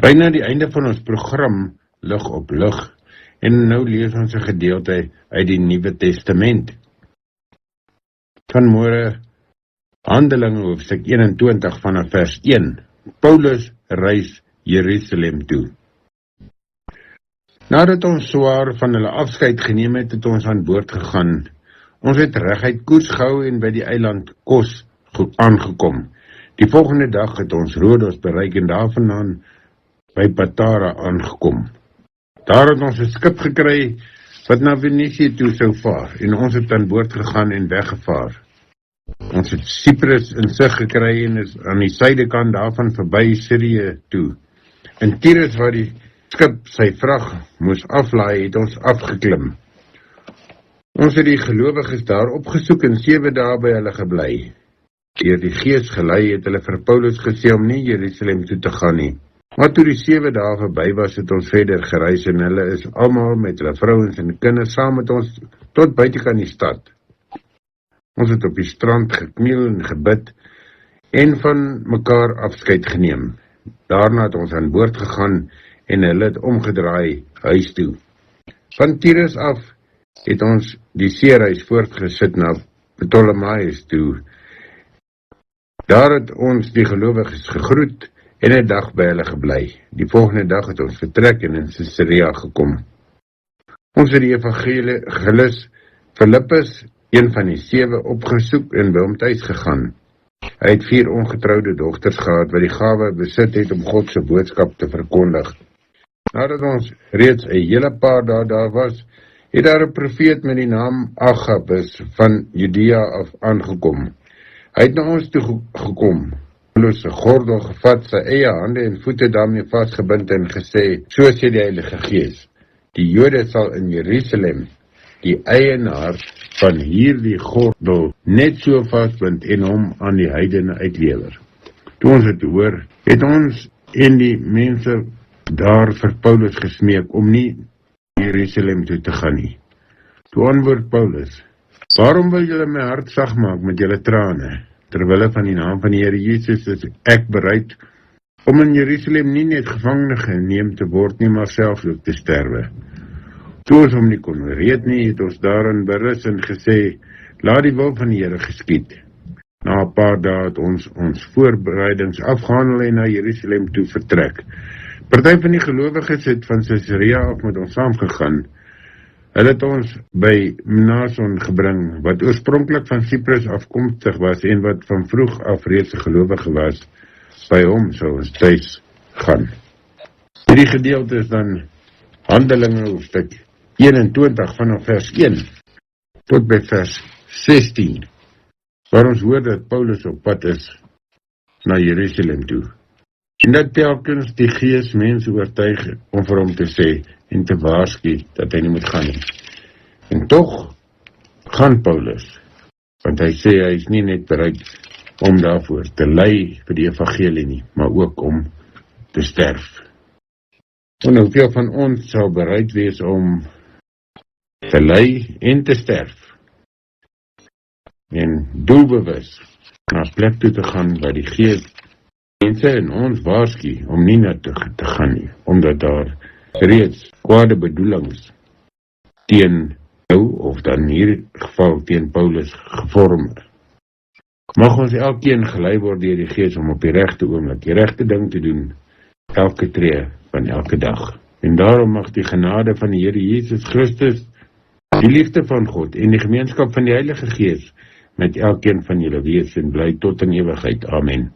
Byna die einde van ons program Lig op Lig, en nou lees ons 'n gedeelte uit die Nuwe Testament. Vanmôre Handelinge hoofstuk 21 vanaf vers 1. Paulus reis Jerusalem toe. Nadat ons swaar van hulle afskeid geneem het, het ons aan boord gegaan. Ons het reguit koers gehou en by die eiland Kos aangekom. Die volgende dag het ons Rodos bereik en daarvandaan by Patara aangekom. Daar het ons 'n skip gekry wat na Venesië toe sou vaar en ons het aan boord gegaan en weggevaar. Ons het Cyprus in sig gekry en is aan die suidekant daarvan verby Sirië toe. In Tyrus waar die skip sy vrag moes aflaai, het ons afgeklim. Ons het die gelowiges daar opgesoek en 7 dae by hulle gebly. Deur die Gees gelei het hulle vir Paulus gesê om nie Jerusalem toe te gaan nie. Maar toe die 7 dae verby was, het ons verder gereis en hulle is almal met hulle vrouens en kinders saam met ons tot buitekant die stad. Ons het op die strand gekniel en gebid en van mekaar afskeid geneem. Daarna het ons aan boord gegaan en hulle het omgedraai huis toe. Van Tyrus af het ons die seereis voortgesit na Ptolemais toe. Daar het ons die gelowiges gegroet en 'n dag by hulle gebly. Die volgende dag het ons vertrek en in Caesarea gekom. Ons het die evangelis Philippus, een van die 7, opgesoek en by hom tuis gegaan. Hy het 4 ongetroude dogters gehad wat die gawe besit het om God se boodskap te verkondig. Nadat ons reeds 'n hele paar dae daar was, het daar 'n profeet met die naam Agabus van Judea af aangekom. Hy het na ons toe gekom, Paulus se gordel gevat, sy eie hande en voete daarmee vasgebind en gesê, so sê die Heilige Gees, die Jode sal in Jerusalem die eienaar van hierdie gordel net so vasbind en hom aan die heidene uitlewer. Toe ons het hoor, het ons en die mense daar vir Paulus gesmeek om nie Jerusalem toe te gaan nie. Toe antwoord Paulus, waarom wil julle my hart sag maak met julle trane? Terwille van die naam van die Here Jesus is ek bereid om in Jerusalem nie net gevangene geneem te word nie, maar selfs ook te sterwe. Toe ons hom nie kon red nie, het ons daarin berus en gesê, laat die wil van die Here geskied. Na 'n paar dae het ons voorbereidings afgehandel en na Jerusalem toe vertrek. Party van die gelowiges het van Caesarea af met ons saamgegaan. Hulle het ons by Mnason gebring, wat oorspronklik van Cyprus afkomstig was en wat van vroeg af reeds 'n gelowige was. By hom sou ons tuis gaan. Hierdie gedeelte is dan Handelinge hoofstuk 21 vanaf vers 1 tot by vers 16, waar ons hoor dat Paulus op pad is na Jerusalem toe. En dat telkens die Gees mense oortuig om vir hom te sê en te waarsku dat hy nie moet gaan nie. En tog gaan Paulus, want hy sê hy is nie net bereid om daarvoor te ly vir die evangelie nie, maar ook om te sterf. En hoeveel van ons sal bereid wees om te ly en te sterf en doelbewus na 'n plek toe te gaan waar die Gees mense en ons waarsku om nie na te gaan nie, omdat daar reeds kwade bedoelings teen nou, of dan in hierdie geval teen Paulus gevorm. Mag ons elkeen gelei word deur die Gees om op die regte oomblik die regte ding te doen, elke tree van elke dag. En daarom mag die genade van die Here Jesus Christus, die liefde van God en die gemeenskap van die Heilige Gees met elkeen van julle wees en bly tot in ewigheid. Amen.